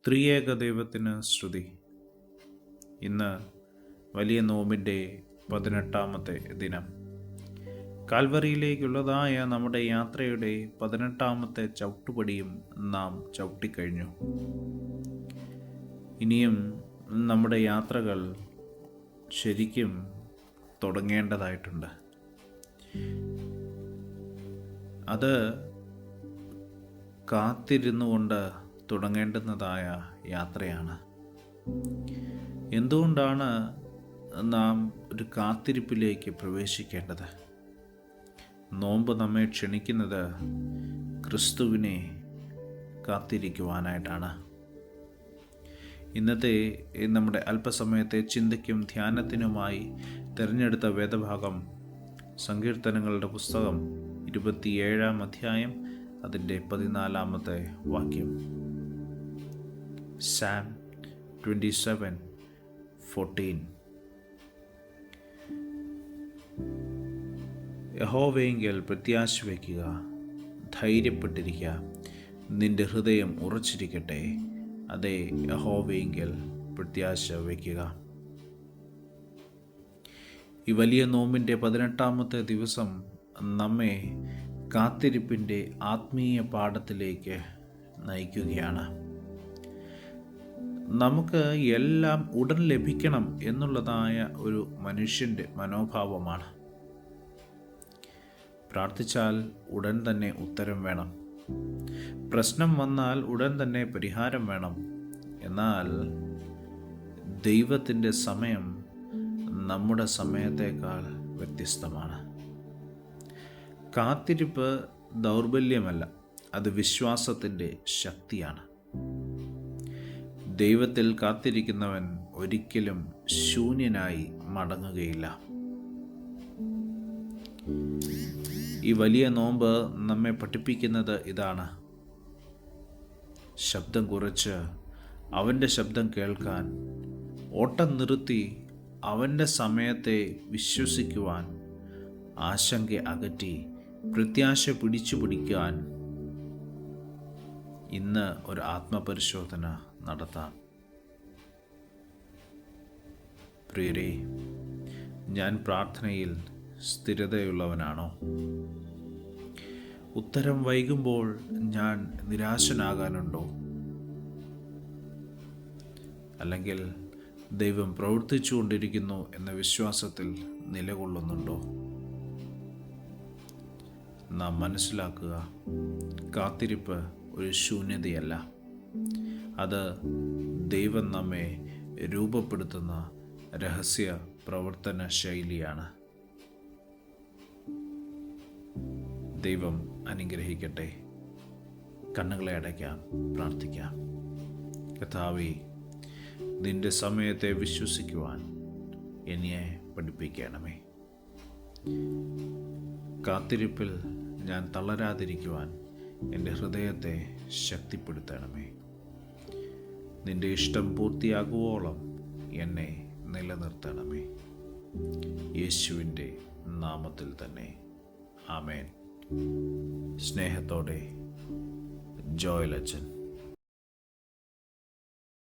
ത്രിയേക ദൈവത്തിന് സ്തുതി. ഇന്ന് വലിയ നോമ്പിൻ്റെ 18-ാമത്തെ ദിനം. കാൽവറിയിലേക്കുള്ളതായ നമ്മുടെ യാത്രയുടെ 18-ാമത്തെ ചവിട്ടുപടിയും നാം ചവിട്ടിക്കഴിഞ്ഞു. ഇനിയും നമ്മുടെ യാത്രകൾ ശരിക്കും തുടങ്ങേണ്ടതായിട്ടുണ്ട്. അത് കാത്തിരുന്നു കൊണ്ട് തുടങ്ങേണ്ടുന്നതായ യാത്രയാണ്. എന്തുകൊണ്ടാണ് നാം ഒരു കാത്തിരിപ്പിലേക്ക് പ്രവേശിക്കേണ്ടത്? നോമ്പ് നമ്മെ ക്ഷണിക്കുന്നത് ക്രിസ്തുവിനെ കാത്തിരിക്കുവാനായിട്ടാണ്. ഇന്നത്തെ നമ്മുടെ അല്പസമയത്തെ ചിന്തയ്ക്കും ധ്യാനത്തിനുമായി തിരഞ്ഞെടുത്ത വേദഭാഗം സങ്കീർത്തനങ്ങളുടെ പുസ്തകം 27-ാം അധ്യായം അതിൻ്റെ 14-ാമത്തെ വാക്യം. Psalm 27:14. യഹോവയെങ്കിൽ പ്രത്യാശ വയ്ക്കുക, ധൈര്യപ്പെട്ടിരിക്കുക, നിന്റെ ഹൃദയം ഉറച്ചിരിക്കട്ടെ. അതേ, യഹോവയെങ്കിൽ പ്രത്യാശ വയ്ക്കുക. ഈ വലിയ നോമ്പിൻ്റെ 18-ാമത്തെ ദിവസം നമ്മെ കാത്തിരിപ്പിൻ്റെ ആത്മീയ പാഠത്തിലേക്ക് നയിക്കുകയാണ്. നമുക്ക് എല്ലാം ഉടൻ ലഭിക്കണം എന്നുള്ളതായ ഒരു മനുഷ്യൻ്റെ മനോഭാവമാണ്. പ്രാർത്ഥിച്ചാൽ ഉടൻ തന്നെ ഉത്തരം വേണം, പ്രശ്നം വന്നാൽ ഉടൻ തന്നെ പരിഹാരം വേണം. എന്നാൽ ദൈവത്തിൻ്റെ സമയം നമ്മുടെ സമയത്തേക്കാൾ വ്യത്യസ്തമാണ്. കാത്തിരിപ്പ് ദൗർബല്യമല്ല, അത് വിശ്വാസത്തിൻ്റെ ശക്തിയാണ്. ദൈവത്തിൽ കാത്തിരിക്കുന്നവൻ ഒരിക്കലും ശൂന്യനായി മടങ്ങുകയില്ല. ഈ വലിയ നോമ്പ് നമ്മെ പഠിപ്പിക്കുന്നത് ഇതാണ്: ശബ്ദം കുറച്ച് അവൻ്റെ ശബ്ദം കേൾക്കാൻ, ഓട്ടം നിർത്തി അവൻ്റെ സമയത്തെ വിശ്വസിക്കുവാൻ, ആശങ്ക അകറ്റി പ്രത്യാശ പിടിച്ചു പിടിക്കാൻ ഇന്ന് ഒരു ആത്മപരിശോധന നടത്താം. പ്രിയരേ, ഞാൻ പ്രാർത്ഥനയിൽ സ്ഥിരതയുള്ളവനാണോ? ഉത്തരം വൈകുമ്പോൾ ഞാൻ നിരാശനാകാനുണ്ടോ? അല്ലെങ്കിൽ ദൈവം പ്രവർത്തിച്ചുകൊണ്ടിരിക്കുന്നു എന്ന വിശ്വാസത്തിൽ നിലകൊള്ളുന്നുണ്ടോ? നാം മനസ്സിലാക്കുക, കാത്തിരിപ്പ് ഒരു ശൂന്യതയല്ല, അത് ദൈവം നമ്മെ രൂപപ്പെടുത്തുന്ന രഹസ്യ പ്രവർത്തന ശൈലിയാണ്. ദൈവം അനുഗ്രഹിക്കട്ടെ. കണ്ണുകളെ അടയ്ക്കാം, പ്രാർത്ഥിക്കാം. കർത്താവേ, നിന്റെ സമയത്തെ വിശ്വസിക്കുവാൻ എന്നെ പഠിപ്പിക്കണമേ. കാത്തിരിപ്പിൽ ഞാൻ തളരാതിരിക്കുവാൻ എൻ്റെ ഹൃദയത്തെ ശക്തിപ്പെടുത്തണമേ. നിന്റെ ഇഷ്ടം പൂർത്തിയാകുവോളം എന്നെ നിലനിർത്തണമേ. യേശുവിൻ്റെ നാമത്തിൽ തന്നെ. ആമേൻ. സ്നേഹത്തോടെ, ജോയൽ അച്ഛൻ.